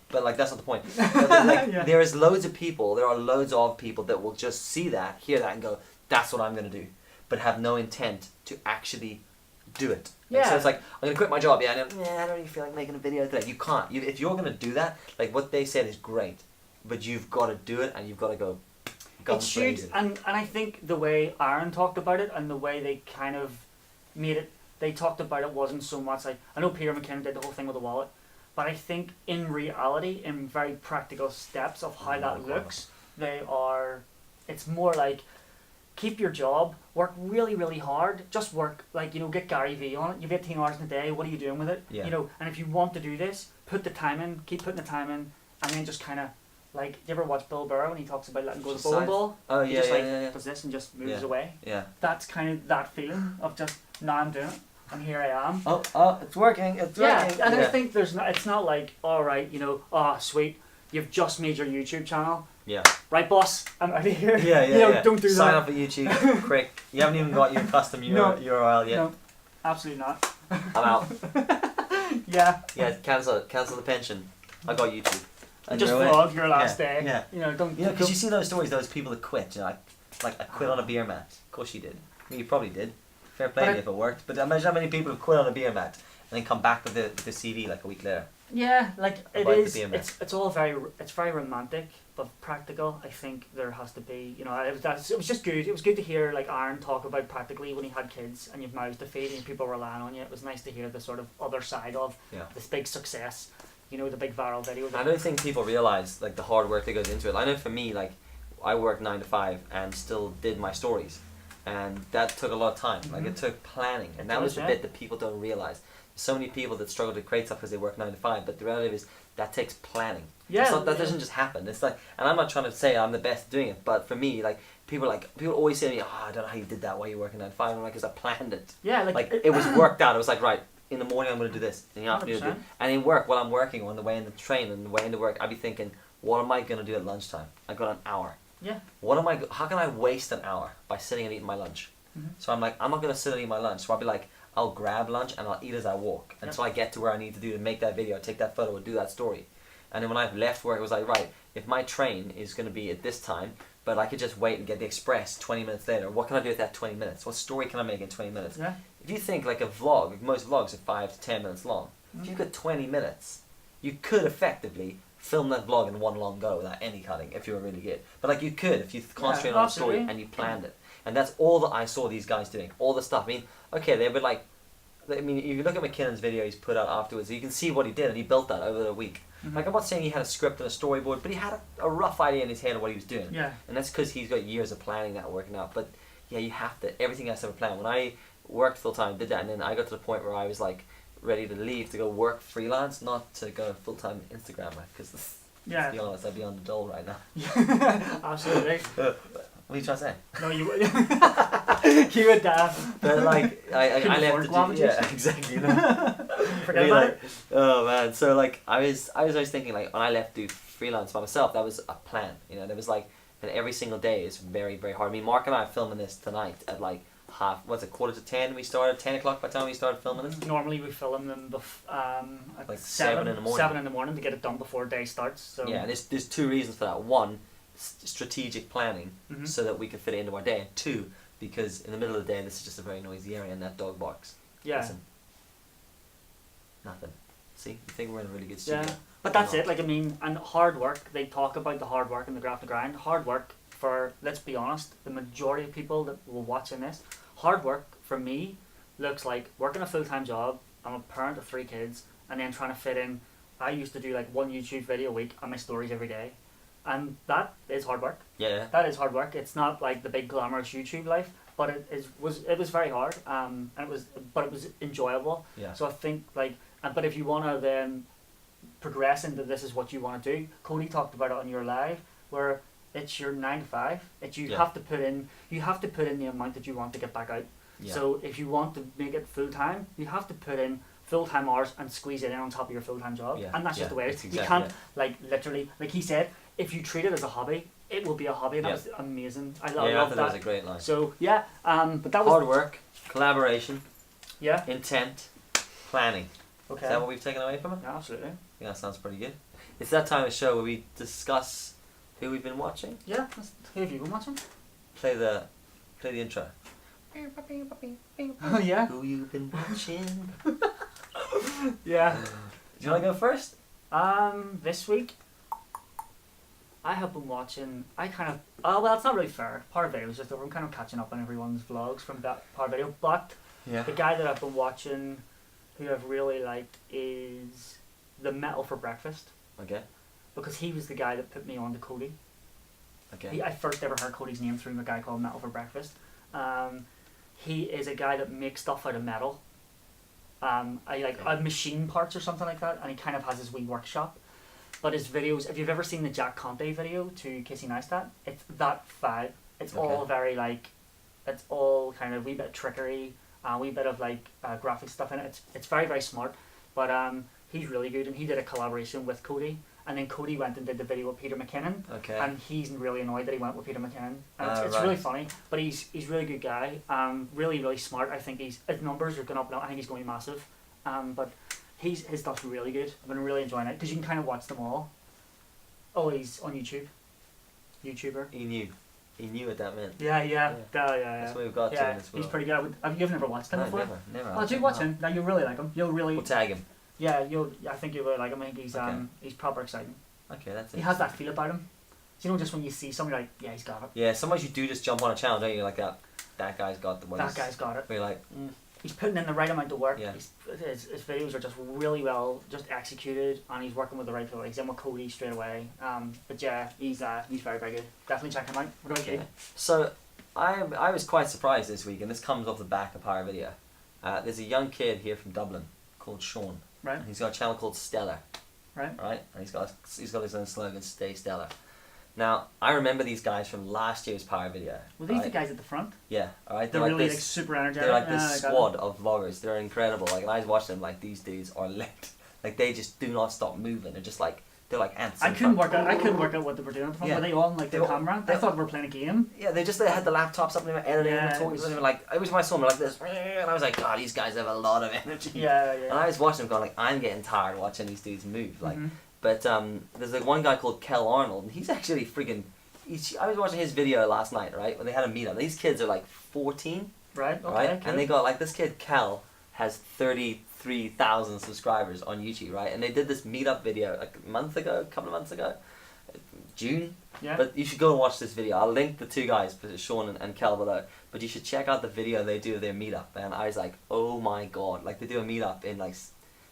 But like, that's not the point. But, there is loads of people, there are loads of people that will just see that, hear that, and go, that's what I'm going to do. But have no intent to actually do it. So it's like, I'm going to quit my job, I don't really feel like making a video today. You can't. If you're going to do that, like what they said is great, but you've got to do it, and you've got to go. It's huge, and I think the way Aaron talked about it and the way they kind of made it, they talked about it wasn't so much like, I know Peter McKinnon did the whole thing with the wallet, but I think in reality, in very practical steps of how that looks, it's more like, keep your job, work really, really hard, just work, like, get Gary Vee on it, you've 18 hours in a day, what are you doing with it? And if you want to do this, put the time in, keep putting the time in, and then just kind of, like, do you ever watch Bill Burr when he talks about letting go of the bowling ball? Oh, he just does this and just moves away. Yeah. That's kind of that feeling of just, now I'm doing it, and here I am. Oh, it's working, it's working. And I think it's not like, alright, sweet, you've just made your YouTube channel. Yeah. Right, boss, I'm out of here. Don't do that. Sign up for YouTube, quick. You haven't even got your custom URL yet. No, absolutely not. I'm out. Yeah, cancel the pension. I got YouTube. And just vlog your last day. Yeah. Don't. Because you see those stories, those people that quit. Like I quit on a beer mat. Of course you did. I mean, you probably did. Fair play if it worked. But imagine how many people have quit on a beer mat and then come back with the CV like a week later. Yeah, like it is. It's all very romantic, but practical. I think there has to be. It was just good. It was good to hear like Aaron talk about practically when he had kids and you've mouths to feed and people relying on you. It was nice to hear the sort of other side of this big success. The big viral video. I don't think people realise like the hard work that goes into it. I know for me, like I worked 9 to 5 and still did my stories, and that took a lot of time. Like it took planning, and that was the bit that people don't realise. There's so many people that struggle to create stuff because they work 9 to 5, but the reality is that takes planning. Yeah, that doesn't just happen. It's like, and I'm not trying to say I'm the best at doing it, but for me, like people always say to me, I don't know how you did that. Why you working 9 to 5? And I'm like, because I planned it. Yeah, like it was worked out. It was like, right, in the morning I'm going to do this, in the afternoon do it. And in work, while I'm working, on the way in the train and the way into work, I'd be thinking, what am I going to do at lunchtime? I've got an hour. Yeah. How can I waste an hour by sitting and eating my lunch? Mm-hmm. So I'm like, I'm not going to sit and eat my lunch. So I'll be like, I'll grab lunch and I'll eat as I walk until I get to where I need to do to make that video, take that photo, or do that story. And then when I've left work, it was like, right, if my train is going to be at this time, but I could just wait and get the express 20 minutes later, what can I do with that 20 minutes? What story can I make in 20 minutes? Yeah. If you think like a vlog, like most vlogs are 5 to 10 minutes long. If you've got 20 minutes, you could effectively film that vlog in one long go without any cutting if you were really good. But like you could if you concentrate on a story and you planned it. And that's all that I saw these guys doing. All the stuff. I mean, okay, they were like, I mean, if you look at McKinnon's video he's put out afterwards, you can see what he did, and he built that over a week. Like, I'm not saying he had a script and a storyboard, but he had a rough idea in his head of what he was doing. Yeah. And that's because he's got years of planning that, working out. But yeah, you have to, everything has to have a plan. When I worked full time, did that, and then I got to the point where I was like ready to leave to go work freelance, not to go full time Instagrammer, because to be honest, I'd be on the dole right now. Absolutely. What are you trying to say? No, you would. You would But like, I left to do, yeah, exactly. You know? Forget about it. Oh man, so like, I was always thinking like, when I left to do freelance by myself, that was a plan. You know, there was like, and every single day is very, very hard. I mean, Mark and I are filming this tonight at like quarter to 10 we started, 10 o'clock by the time we started filming it? Normally we film them at like 7 in the morning. 7 in the morning to get it done before day starts. So yeah, there's two reasons for that. One, strategic planning, so that we can fit it into our day. And two, because in the middle of the day this is just a very noisy area and that dog barks. Yeah. Listen. Nothing. See? You think we're in a really good studio. Yeah. But that's it, like I mean, and hard work, they talk about the hard work and the graphic grind. Hard work for, let's be honest, the majority of people that will watch in this, hard work for me looks like working a full-time job, I'm a parent of 3 kids, and then trying to fit in, I used to do like 1 YouTube video a week and my stories every day. And that is hard work. Yeah. That is hard work. It's not like the big glamorous YouTube life, but it was very hard. And it was enjoyable. Yeah. So I think like, but if you want to then progress into this is what you want to do. Cody talked about it on your live, where it's your 9 to 5. You have to put in the amount that you want to get back out. Yeah. So if you want to make it full time, you have to put in full-time hours and squeeze it in on top of your full-time job. Yeah. And that's just the way it is. Exactly, you can't like literally, like he said, if you treat it as a hobby, it will be a hobby. And that was amazing. I love that. That was a great line. So yeah, but that was hard work, collaboration, yeah, intent, planning. Okay. Is that what we've taken away from it? Yeah, absolutely. Yeah, that sounds pretty good. It's that time of the show where we discuss who we've been watching. Yeah, who have you been watching? Play the intro. Oh yeah. Who you been watching? Yeah. Do you want to go first? This week, I have been watching. Well, it's not really fair. Part of it was just that I'm kind of catching up on everyone's vlogs from that part video. But the guy that I've been watching, who I've really liked, is the Metal for Breakfast. Okay. Because he was the guy that put me on to Cody. Okay. I first ever heard Cody's name through a guy called Metal for Breakfast. He is a guy that makes stuff out of metal. Machine parts or something like that, and he kind of has his wee workshop. But his videos, if you've ever seen the Jack Conte video to Casey Neistat, it's that vibe. It's all very like, it's all kind of wee bit of trickery, a wee bit of like graphic stuff in it. It's very, very smart. But he's really good, and he did a collaboration with Cody. And then Cody went and did the video with Peter McKinnon, and he's really annoyed that he went with Peter McKinnon. And it's really funny, but he's a really good guy, really, really smart. I think his numbers are going up and up. I think he's going to be massive. But his stuff's really good. I've been really enjoying it, because you can kind of watch them all. Oh, he's on YouTube. YouTuber. He knew what that meant. Yeah. That's what we've got to in this world. He's pretty good. You've never watched him before? Never. Oh, do watch him. Now you'll really like him. We'll tag him. Yeah, I think you'll really like him. I think he's proper exciting. Okay, that's it. He has that feel about him. So, you know, just when you see somebody, like, yeah, he's got it. Yeah, sometimes you do just jump on a channel, don't you? Like that guy's got the one. That guy's got it. Where you're like, he's putting in the right amount of work. Yeah. His videos are just really well just executed, and he's working with the right people. He's in with Cody straight away. But yeah, he's very, very good. Definitely check him out. What about you? So, I was quite surprised this week, and this comes off the back of Power Video. There's a young kid here from Dublin called Sean. Right. And he's got a channel called Stellar. Right. And he's got his own slogan, Stay Stellar. Now, I remember these guys from last year's Power Video. Well, these the guys at the front? Yeah, alright. They're really like super energetic. They're like this squad of vloggers. They're incredible. Like, and I was watching them, like, these dudes are lit. Like, they just do not stop moving. They're just like, they're like ants. I couldn't work out what they were doing at the front. Were they on like the camera? I thought they were playing a game. Yeah, they had the laptops up and they were editing and talking. It wasn't even like, it was my son like this, and I was like, God, these guys have a lot of energy. Yeah. And I was watching them going like, I'm getting tired watching these dudes move. Like, But there's like one guy called Kel Arnold, and he's actually freaking. I was watching his video last night, right, when they had a meetup. These kids are like 14, right? Okay, right, cool. and they got like this kid Kel has 33,000 subscribers on YouTube, right, and they did this meetup video like a couple of months ago, June. Yeah. But you should go and watch this video. I'll link the two guys, Sean and Kel below. But you should check out the video they do of their meetup. And I was like, oh my god! Like they do a meetup in like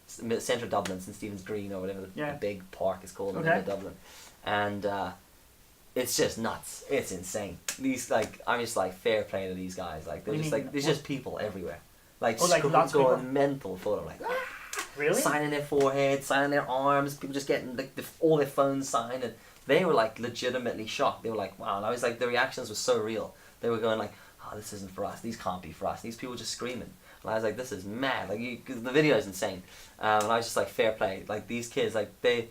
central Dublin, St Stephen's Green or whatever the big park is called in Dublin, and it's just nuts. It's insane. These like I'm just like fair play to these guys. Like they're just like there's just people everywhere. Like going mental for them. Like really signing their forehead, signing their arms. People just getting like all their phones signed, and they were like legitimately shocked. They were like, wow. And I was like, the reactions were so real. They were going like, oh, this isn't for us. These can't be for us. These people just screaming. And I was like, this is mad. Like, cause the video is insane. And I was just like, fair play. Like these kids, like they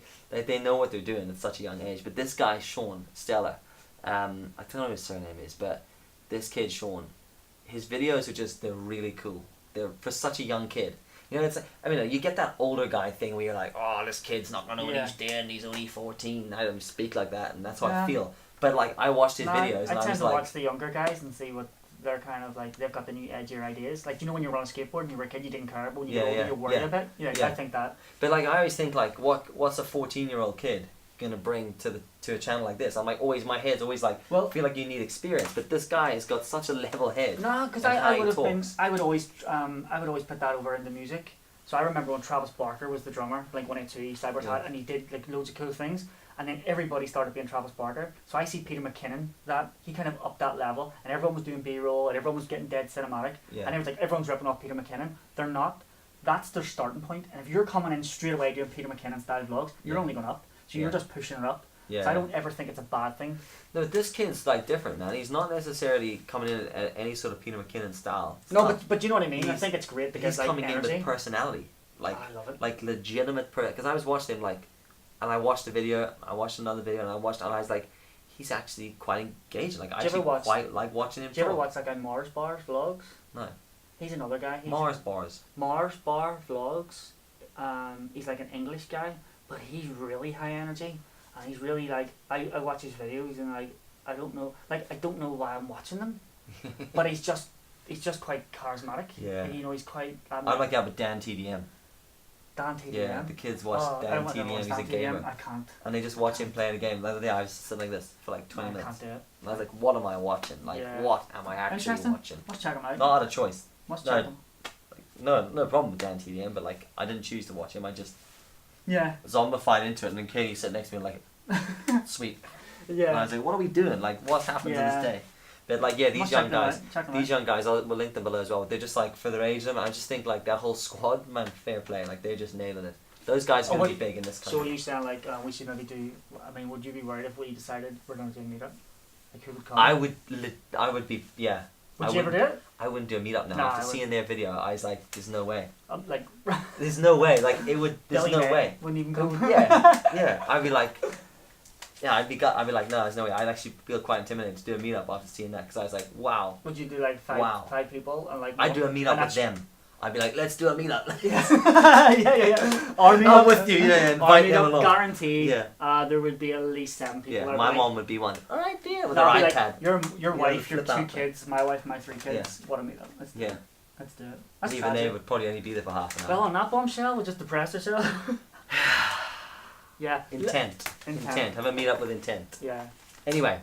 know what they're doing at such a young age. But this guy, Sean Stella, I don't know what his surname is, but this kid, Sean, his videos are they're really cool. They're for such a young kid. You know, it's like, I mean, you get that older guy thing where you're like, oh, this kid's not gonna know what he's doing. He's only 14. I don't speak like that, and that's how I feel. But like, I watched his videos, and I tend was to like, watch the younger guys and see what they're kind of like. They've got the new edgier ideas. Like, you know, when you were on a skateboard and you were a kid, you didn't care, but when you were older, you worried a bit. Yeah, I think that. But like, I always think like, what's a 14-year-old kid gonna bring to a channel like this? I'm like, always, my head's always like, well, feel like you need experience, but this guy has got such a level head. No, because I would always put that over in the music. So I remember when Travis Barker was the drummer, Blink-182, Cyber and he did like loads of cool things, and then everybody started being Travis Barker. So I see Peter McKinnon, that he kind of upped that level, and everyone was doing B-roll, and everyone was getting dead cinematic, and it was like everyone's ripping off Peter McKinnon. They're not. That's their starting point, and if you're coming in straight away doing Peter McKinnon style vlogs, you're only going up. So you're just pushing it up. Yeah. So I don't ever think it's a bad thing. No, this kid's like different, man. He's not necessarily coming in at any sort of Peter McKinnon style. But you know what I mean. I think it's great because he's coming energy. in with personality, like I love it. Like legitimate. Because I was watching him and I watched the video. I watched another video, and I was like, he's actually quite engaging. Like I actually quite like watching him. Do you ever watch that guy Mars Bar's vlogs? No. He's another guy. Mars Bar vlogs. He's like an English guy, but he's really high energy. And he's really like, I watch his videos and I don't know why I'm watching them, but he's just quite charismatic. Yeah. And, you know, he's quite. I like that with Dan TDM. Dan TDM. Yeah, the kids watch Dan TDM. He's a gamer. I can't. And they just watch him playing a game. The other day I was sitting like this for like 20 minutes. I can't do it. And I was like, what am I watching? Like, what am I actually watching? Let's check him out. Not out of choice. Let's check him. No problem with Dan TDM, but like, I didn't choose to watch him. I just. Yeah. Zombified into it, and then Katie sat next to me like, sweet. Yeah. And I was like, what are we doing? Like, what's happened to this day? But like, yeah, these young guys, we'll link them below as well. They're just like, for their age, I just think like that whole squad, man, fair play. Like, they're just nailing it. Those guys are going to be big in this country. So you sound like we should maybe do, I mean, would you be worried if we decided we're going to do a meetup? Like, who would come? I would be, yeah. Would you ever do it? I wouldn't do a meetup now. After seeing their video, I was like, there's no way. Like, there's no way. Like, it would, there's no way. Wouldn't even come. Yeah. I'd be like, I'd be like, no, there's no way. I'd actually feel quite intimidated to do a meetup after seeing that, because I was like, wow. Would you do like five people? And like, I'd do a meetup with them. I'd be like, let's do a meetup. yeah. Our meetup, I'm with you, invite them along. Guaranteed, there would be at least 7 people. Yeah, my mom would be one. Alright, with her iPad. Like, your wife, your 2 kids, my wife, my 3 kids. What a meetup. Let's do it. That's even they would probably only be there for half an hour. Well, on that bombshell, we'll just depress ourselves. Yeah. Intent. Have a meetup with intent. Yeah. Anyway,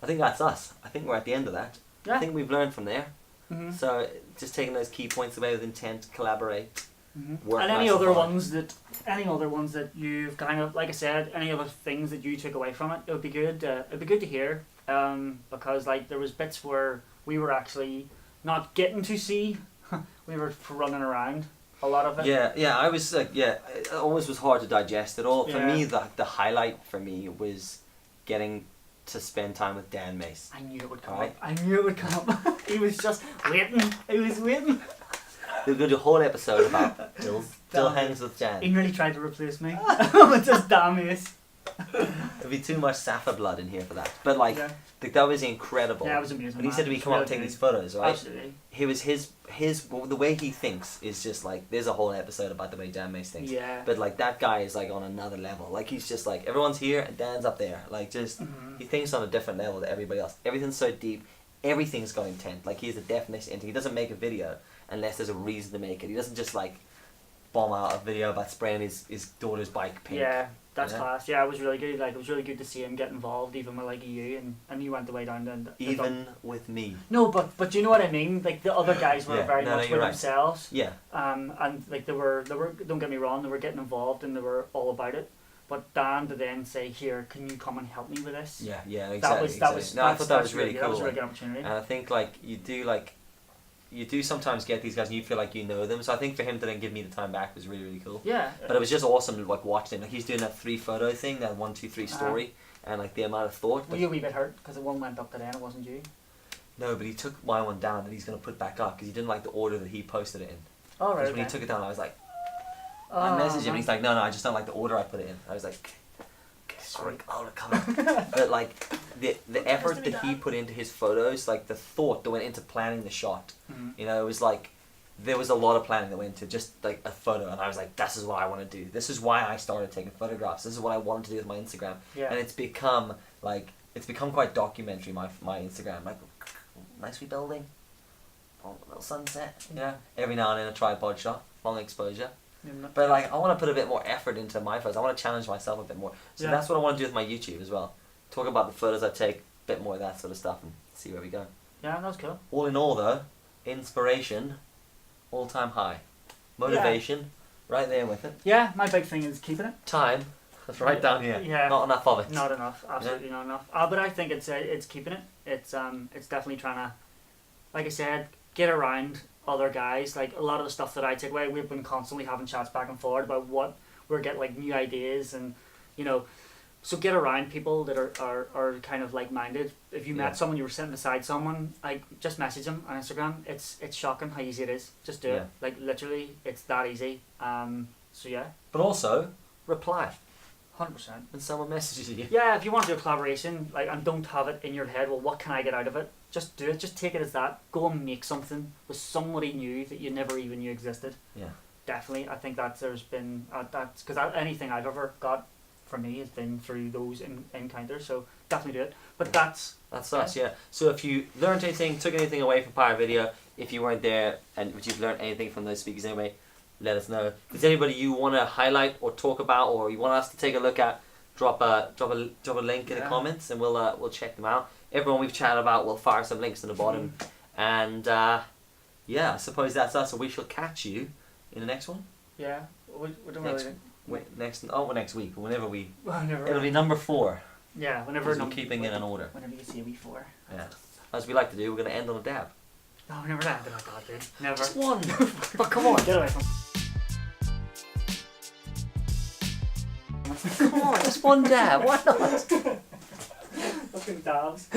I think that's us. I think we're at the end of that. Yeah. I think we've learned from there. Mm-hmm. So just taking those key points away with intent, collaborate. Mm-hmm. And any other ones that you've kind of, like I said, any other things that you took away from it, it would be good. It'd be good to hear, because like there was bits where we were actually not getting to see, we were running around a lot of it. Yeah. I was like, it always was hard to digest it all. For me, the highlight for me was getting to spend time with Dan Mace. I knew it would come up. I knew it would come up. He was just waiting. He was waiting. We're going to do a whole episode about Dill hangs with Dan. He nearly tried to replace me. With just Dan Mace. It There'd be too much Safa blood in here for that. But like, that was incredible. Yeah, it was amazing. When he said to me, "Come on, take these photos," right? Absolutely. He was the way he thinks is just like, there's a whole episode about the way Dan makes things. Yeah. But like that guy is like on another level. Like he's just like, everyone's here and Dan's up there. Like just he thinks on a different level to everybody else. Everything's so deep. Everything's got intent. Like he's the definition into. He doesn't make a video unless there's a reason to make it. He doesn't just like bomb out a video about spraying his daughter's bike pink. Yeah, that's class. Yeah, it was really good. Like it was really good to see him get involved, even with like you, and you went the way down to even with me. No, but you know what I mean. Like the other guys were very much with themselves. Yeah. And like they were. Don't get me wrong. They were getting involved and they were all about it. But Dan to then say, "Here, can you come and help me with this?" Yeah, exactly. No, I thought that was really cool. That was a really good opportunity. And I think like you do sometimes get these guys and you feel like you know them. So I think for him to then give me the time back was really, really cool. Yeah. But it was just awesome to like watch him. Like he's doing that 3 photo thing, that 1, 2, 3 story, and like the amount of thought. Were you a wee bit hurt because the one went up today and it wasn't you? No, but he took my one down that he's gonna put back up because he didn't like the order that he posted it in. Oh right. When he took it down, I was like, I messaged him and he's like, no, I just don't like the order I put it in. I was like, sorry, I'll recover. But like the effort that he put into his photos, like the thought that went into planning the shot, you know, it was like there was a lot of planning that went into just like a photo, and I was like, this is what I want to do. This is why I started taking photographs. This is what I wanted to do with my Instagram. And it's become quite documentary. My Instagram, like nice wee building, a little sunset. Yeah. Every now and then a tripod shot, long exposure. But like I want to put a bit more effort into my photos. I want to challenge myself a bit more. So that's what I want to do with my YouTube as well. Talk about the photos I take, a bit more of that sort of stuff, and see where we go. Yeah, that was cool. All in all though, inspiration, all-time high. Motivation, right there with it. Yeah, my big thing is keeping it. Time, that's right down here. Yeah. Not enough of it. Not enough, absolutely not enough. But I think it's keeping it. It's definitely trying to, like I said, get around other guys. Like a lot of the stuff that I take away, we've been constantly having chats back and forth about what we're getting, like new ideas, and you know, so get around people that are kind of like minded. If you met someone, you were sitting beside someone, like just message them on Instagram. It's shocking how easy it is. Just do it. Like literally, it's that easy. So yeah. But also reply. 100%. When someone messages you. Yeah, if you want to do a collaboration, like, and don't have it in your head, well, what can I get out of it? Just do it. Just take it as that. Go and make something with somebody new that you never even knew existed. Yeah. Definitely. I think that there's been, that's, because anything I've ever got from me has been through those encounters, so definitely do it. But that's us, yeah. So if you learned anything, took anything away from Power Video, if you weren't there, and if you've learned anything from those speakers anyway, let us know. If there's anybody you want to highlight or talk about, or you want us to take a look at, drop a link in the comments, and we'll check them out. Everyone we've chatted about, we'll fire some links in the bottom. And yeah, I suppose that's us. So we shall catch you in the next one. Yeah, we don't next week. Whenever Whenever. It'll be number 4. Yeah, whenever. We're keeping it in order. Whenever you see a V4. Yeah. As we like to do, we're going to end on a dab. No, never ended like that, dude. Never. Just one. But come on, get away from. Come on, just one dab. Why not? Fucking dabs.